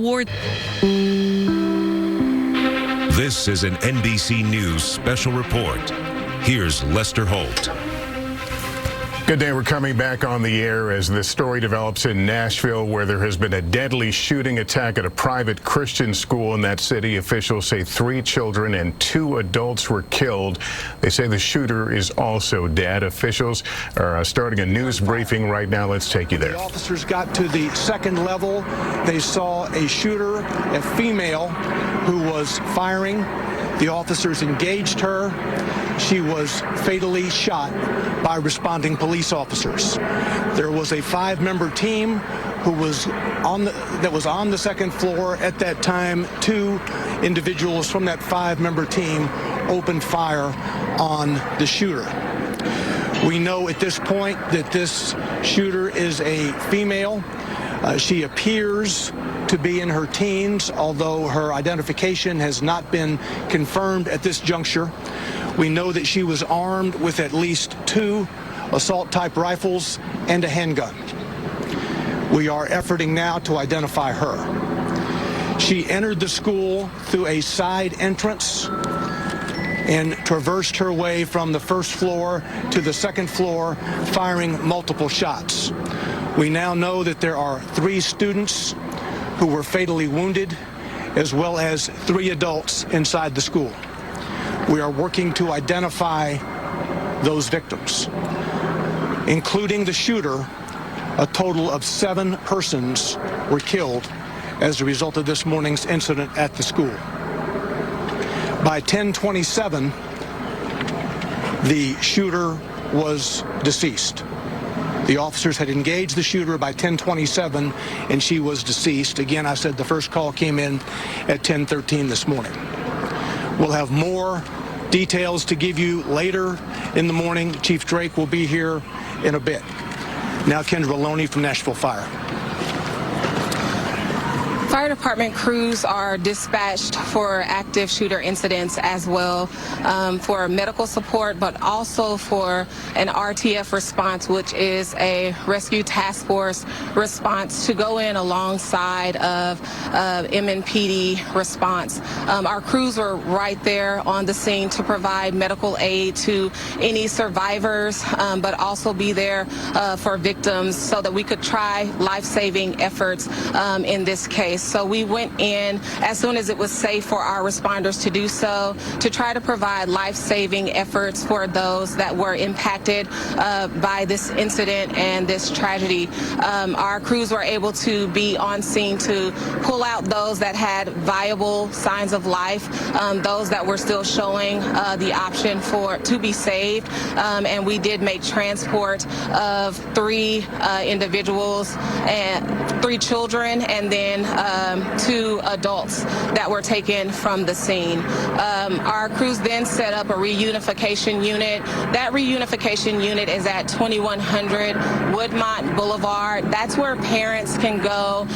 This is an NBC News special report. Here's Lester Holt. Good day. We're coming back on the air as this story develops in Nashville, where there has been a deadly shooting attack at a private Christian school in that city. Officials say 3 children and 2 adults were killed. They say the shooter is also dead. Officials are starting a news briefing right now. Let's take you there. The officers got to the second level. They saw a shooter, a female, who was firing. The officers engaged her. She was fatally shot by responding police officers. There was a 5-member team who was on the second floor at that time. 2 individuals from that 5-member team opened fire on the shooter. We know at this point that this shooter is a female. She appears to be in her teens, although her identification has not been confirmed at this juncture. We know that she was armed with at least 2 assault-type rifles and a handgun. We are efforting now to identify her. She entered the school through a side entrance and traversed her way from the first floor to the second floor, firing multiple shots. We now know that there are 3 students who were fatally wounded, as well as 3 adults inside the school. We are working to identify those victims. Including the shooter, a total of 7 persons were killed as a result of this morning's incident at the school. By 10:27, the shooter was deceased. The officers had engaged the shooter by 10:27, and she was deceased. Again, I said the first call came in at 10:13 this morning. We'll have more details to give you later in the morning. Chief Drake will be here in a bit. Now, Kendra Loney from Nashville Fire. Fire department crews are dispatched for active shooter incidents as well, for medical support, but also for an RTF response, which is a rescue task force response to go in alongside of MNPD response. Our crews were right there on the scene to provide medical aid to any survivors, but also be there for victims so that we could try life-saving efforts in this case. So we went in as soon as it was safe for our responders to do so, to try to provide life-saving efforts for those that were impacted by this incident and this tragedy. Our crews were able to be on scene to pull out those that had viable signs of life, those that were still showing the option to be saved, and we did make transport of 3 individuals and 3 children, and then 2 adults that were taken from the scene. Our crews then set up a reunification unit. That reunification unit is at 2100 Woodmont Boulevard. That's where parents can go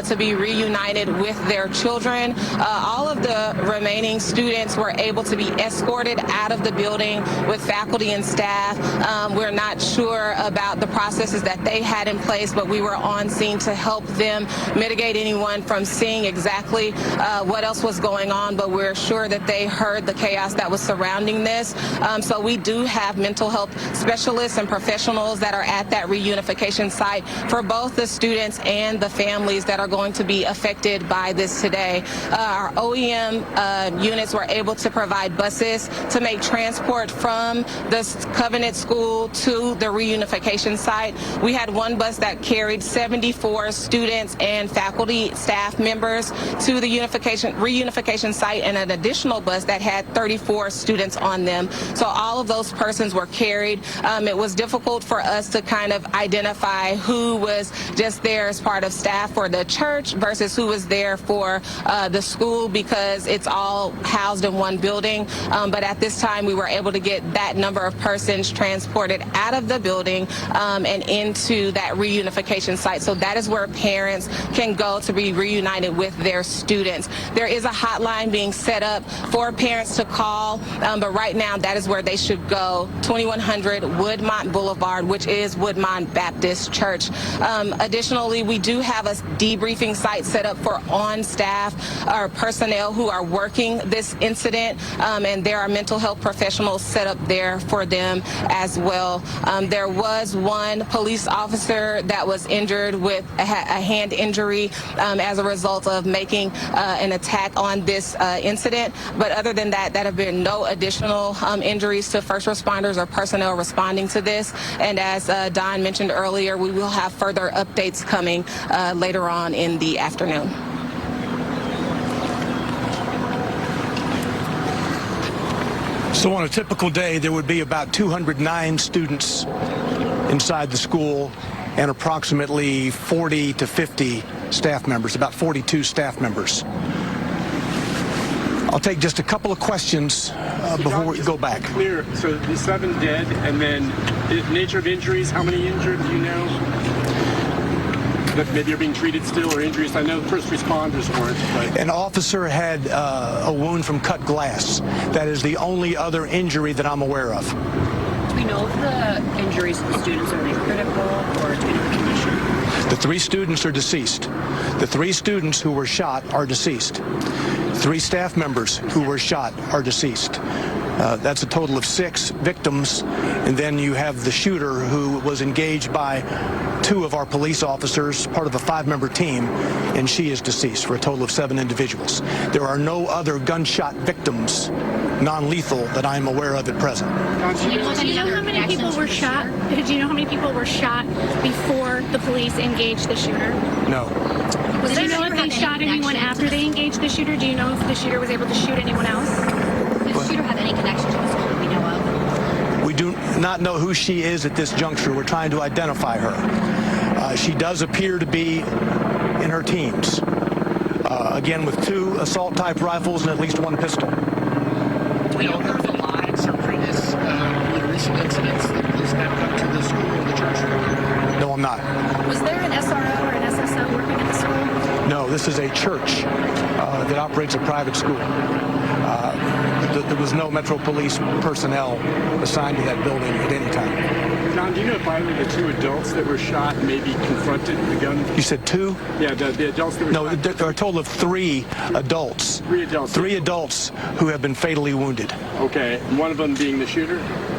to be reunited with their children. All of the remaining students were able to be escorted out of the building with faculty and staff. We're not sure about the processes that they had in place, but we were on scene to help them mitigate anyone from seeing exactly what else was going on, but we're sure that they heard the chaos that was surrounding this. So we do have mental health specialists and professionals that are at that reunification site for both the students and the families that are going to be affected by this today. Our OEM units were able to provide buses to make transport from the Covenant School to the reunification site. We had 1 bus that carried 74 students and faculty staff members to the reunification site, and an additional bus that had 34 students on them. So all of those persons were carried. It was difficult for us to kind of identify who was just there as part of staff for the church versus who was there for the school, because it's all housed in one building. But at this time, we were able to get that number of persons transported out of the building and into that reunification site. So that is where parents can go to be reunited with their students. There is a hotline being set up for parents to call, but right now that is where they should go, 2100 Woodmont Boulevard, which is Woodmont Baptist Church. Additionally, we do have a debriefing site set up for on-staff or personnel who are working this incident, and there are mental health professionals set up there for them as well. There was one police officer that was injured with a hand injury as a result of making an attack on this incident, but other than that, there have been no additional injuries to first responders or personnel responding to this. And as Don mentioned earlier, we will have further updates coming later on in the afternoon. So on a typical day, there would be about 209 students inside the school and approximately 40 to 50 staff members, about 42 staff members. I'll take just a couple of questions before we go back. Clear. So the 7 dead, and then the nature of injuries, how many injured, do you know? That maybe are being treated still, or injuries? I know first responders weren't. But An officer had a wound from cut glass. That is the only other injury that I'm aware of. Do we know if the injuries to the students are they critical or due to the condition? The 3 students are deceased. The 3 students who were shot are deceased. 3 staff members who were shot are deceased. That's a total of 6 victims, and then you have the shooter who was engaged by 2 of our police officers, part of a 5-member team, and she is deceased, for a total of 7 individuals. There are no other gunshot victims, non-lethal, that I'm aware of at present. Do you know how many people were shot? Do you know how many people were shot before the police engaged the shooter? No. Do you know if they shot anyone after they engaged the shooter? Do you know if the shooter was able to shoot anyone else? Did the shooter have any connection to the school that we know of? We do not know who she is at this juncture. We're trying to identify her. She does appear to be in her teens. Again, with 2 assault-type rifles and at least 1 pistol. Do we know if there were lives or previous recent incidents that police mapped up to the school or the church? No, I'm not. Was there an SRO or an SSO working at the school? No, this is a church that operates a private school. There was no Metro Police personnel assigned to that building at any time. John, do you know if either of the 2 adults that were shot maybe confronted the gun? You said 2? Yeah, the adults that were No, shot. there are a total of 3 adults. 3 adults. 3 adults who have been fatally wounded. Okay, one of them being the shooter?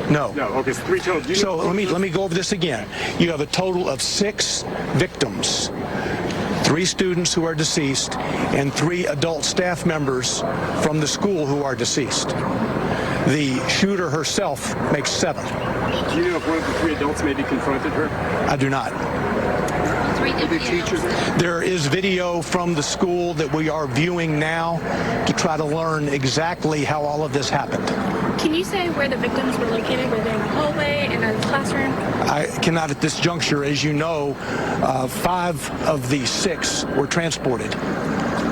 No. No, okay, so 3 total. So let me go over this again. You have a total of 6 victims, 3 students who are deceased, and 3 adult staff members from the school who are deceased. The shooter herself makes 7. Do you know if one of the 3 adults maybe confronted her? I do not. The teachers? There is video from the school that we are viewing now to try to learn exactly how all of this happened. Can you say where the victims were located? Were they in the hallway, in a classroom? I cannot at this juncture. As you know, 5 of the 6 were transported.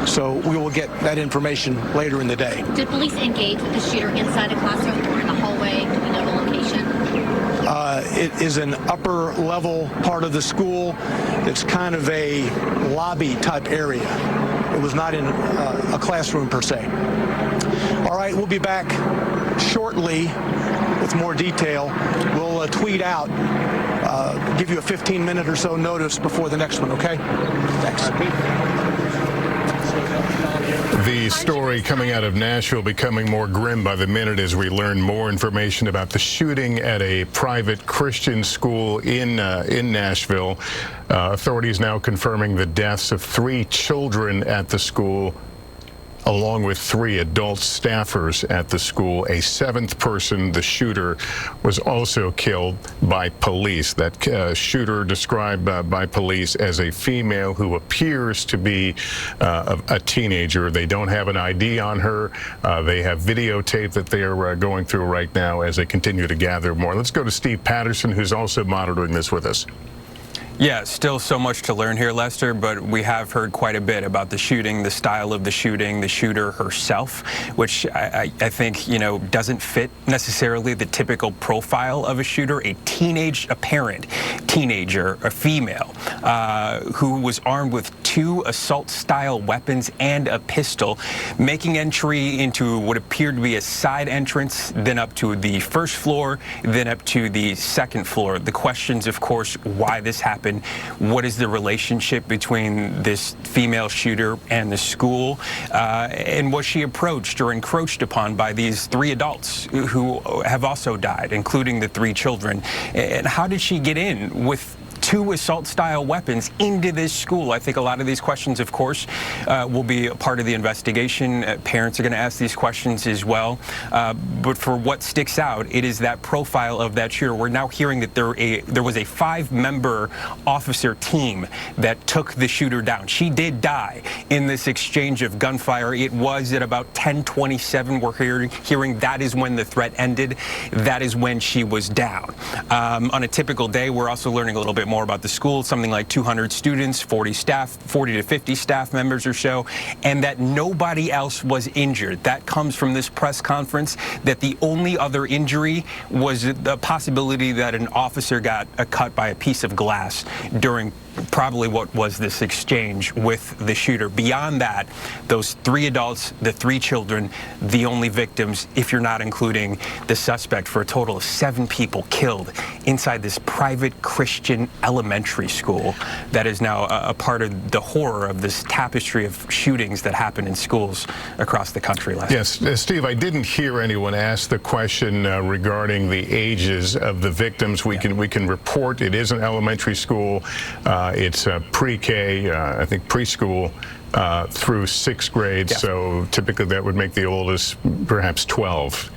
So we will get that information later in the day. Did police engage with the shooter inside a classroom or in the hallway? Do we know the location? It is an upper level part of the school. It's kind of a lobby type area. It was not in a classroom per se. All right, we'll be back shortly with more detail. We'll tweet out, give you a 15-minute or so notice before the next one, okay? Thanks. The story coming out of Nashville becoming more grim by the minute as we learn more information about the shooting at a private Christian school in Nashville. Authorities now confirming the deaths of 3 children at the school, along with 3 adult staffers at the school. A 7th person, the shooter, was also killed by police. That shooter described by police as a female who appears to be a teenager. They don't have an ID on her. They have videotape that they are going through right now as they continue to gather more. Let's go to Steve Patterson, who's also monitoring this with us. Yeah, still so much to learn here, Lester, but we have heard quite a bit about the shooting, the style of the shooting, the shooter herself, which I think, you know, doesn't fit necessarily the typical profile of a shooter, apparent teenager, a female, who was armed with 2 assault-style weapons and a pistol, making entry into what appeared to be a side entrance, then up to the first floor, then up to the second floor. The questions, of course, why this happened, what is the relationship between this female shooter and the school, and was she approached or encroached upon by these 3 adults who have also died, including the 3 children, and how did she get in with 2 assault-style weapons into this school? I think a lot of these questions, of course, will be a part of the investigation. Parents are going to ask these questions as well. But for what sticks out, it is that profile of that shooter. We're now hearing that there was a 5-member officer team that took the shooter down. She did die in this exchange of gunfire. It was at about 10:27. We're hearing that is when the threat ended. That is when she was down. On a typical day, we're also learning a little bit more about the school, something like 200 students, 40 to 50 staff members or so, and that nobody else was injured. That comes from this press conference, that the only other injury was the possibility that an officer got cut by a piece of glass during probably what was this exchange with the shooter. Beyond that, those 3 adults, the 3 children, the only victims, if you're not including the suspect, for a total of 7 people killed inside this private Christian elementary school that is now a part of the horror of this tapestry of shootings that happen in schools across the country last year. Yes, Steve, I didn't hear anyone ask the question regarding the ages of the victims. We can report it is an elementary school. It's pre-K, I think preschool, through 6th grade. Yes. So typically that would make the oldest perhaps 12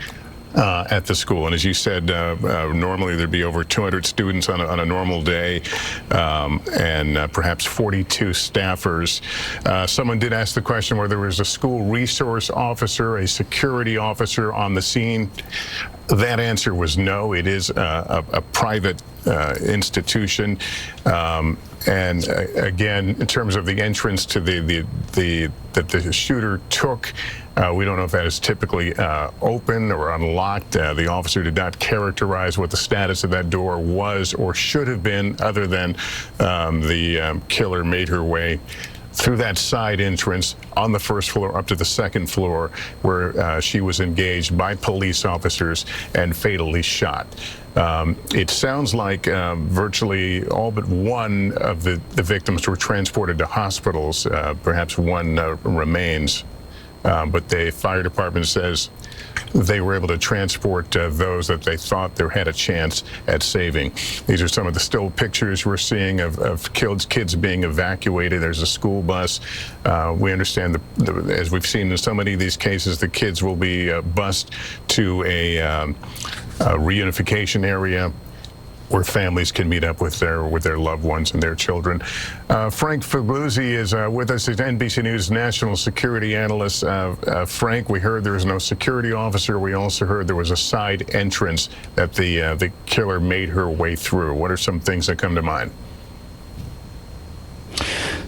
at the school. And as you said, normally there'd be over 200 students on a normal day, and perhaps 42 staffers. Someone did ask the question whether there was a school resource officer, a security officer on the scene. That answer was no. It is a private institution. And again, in terms of the entrance to that the shooter took, we don't know if that is typically open or unlocked. The officer did not characterize what the status of that door was or should have been, other than the killer made her way through that side entrance on the 1st floor up to the 2nd floor, where she was engaged by police officers and fatally shot. It sounds like virtually all but one of the victims were transported to hospitals. Perhaps one remains. But the fire department says they were able to transport those that they thought they had a chance at saving. These are some of the still pictures we're seeing of kids being evacuated. There's a school bus. We understand, as we've seen in so many of these cases, the kids will be bused to a reunification area where families can meet up with their loved ones and their children. Frank Fabluzzi is with us. He's NBC News national security analyst. Frank, we heard there was no security officer. We also heard there was a side entrance that the killer made her way through. What are some things that come to mind?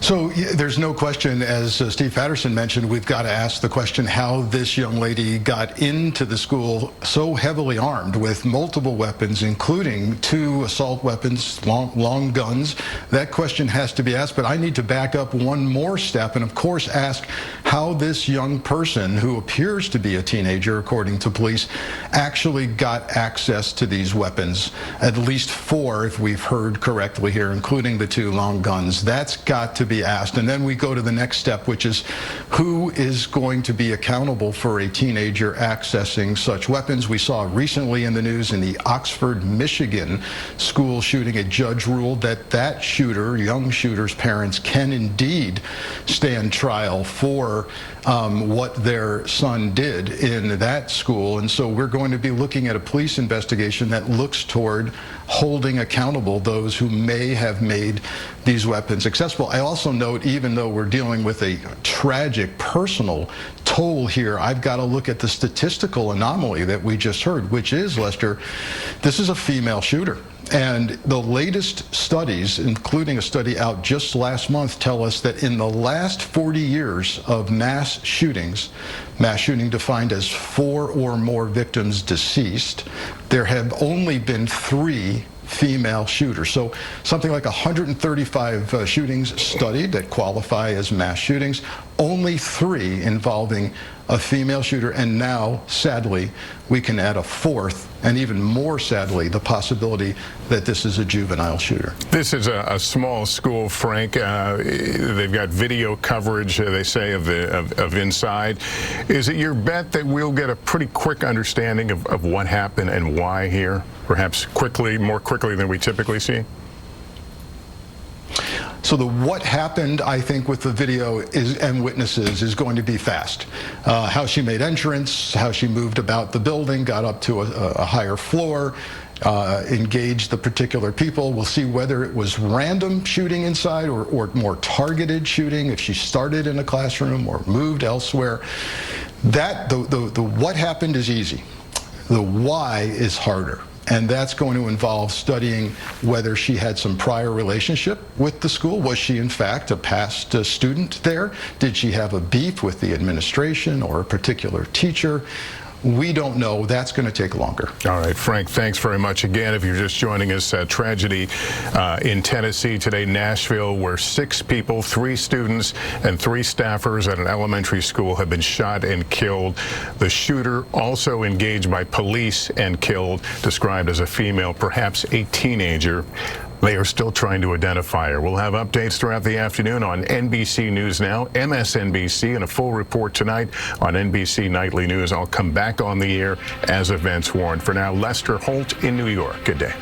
So there's no question, as Steve Patterson mentioned, we've got to ask the question how this young lady got into the school so heavily armed with multiple weapons, including 2 assault weapons, long guns. That question has to be asked, but I need to back up one more step and, of course, ask how this young person, who appears to be a teenager, according to police, actually got access to these weapons. At least 4, if we've heard correctly here, including the 2 long guns. That's got to be asked. And then we go to the next step, which is who is going to be accountable for a teenager accessing such weapons. We saw recently in the news in the Oxford, Michigan school shooting, a judge ruled that shooter, young shooter's parents, can indeed stand trial for what their son did in that school. And so we're going to be looking at a police investigation that looks toward holding accountable those who may have made these weapons accessible. I also note, even though we're dealing with a tragic personal toll here, I've got to look at the statistical anomaly that we just heard, which is, Lester, this is a female shooter. And the latest studies, including a study out just last month, tell us that in the last 40 years of mass shootings, mass shooting defined as 4 or more victims deceased, there have only been 3 female shooter. So something like 135 shootings studied that qualify as mass shootings, only 3 involving a female shooter, and now, sadly, we can add a 4th, and even more sadly, the possibility that this is a juvenile shooter. This is a small school, Frank. They've got video coverage, they say, of inside. Is it your bet that we'll get a pretty quick understanding of what happened and why here? Perhaps quickly, more quickly than we typically see? So the what happened, I think, with the video and witnesses is going to be fast. How she made entrance, how she moved about the building, got up to a higher floor, engaged the particular people. We'll see whether it was random shooting inside or more targeted shooting, if she started in a classroom or moved elsewhere. The what happened is easy. The why is harder. And that's going to involve studying whether she had some prior relationship with the school. Was she, in fact, a past student there? Did she have a beef with the administration or a particular teacher? We don't know. That's going to take longer. All right, Frank, thanks very much again. If you're just joining us, tragedy in Tennessee today, Nashville, where 6 people, 3 students and 3 staffers at an elementary school have been shot and killed. The shooter also engaged by police and killed, described as a female, perhaps a teenager. They are still trying to identify her. We'll have updates throughout the afternoon on NBC News Now, MSNBC, and a full report tonight on NBC Nightly News. I'll come back on the air as events warrant. For now, Lester Holt in New York. Good day.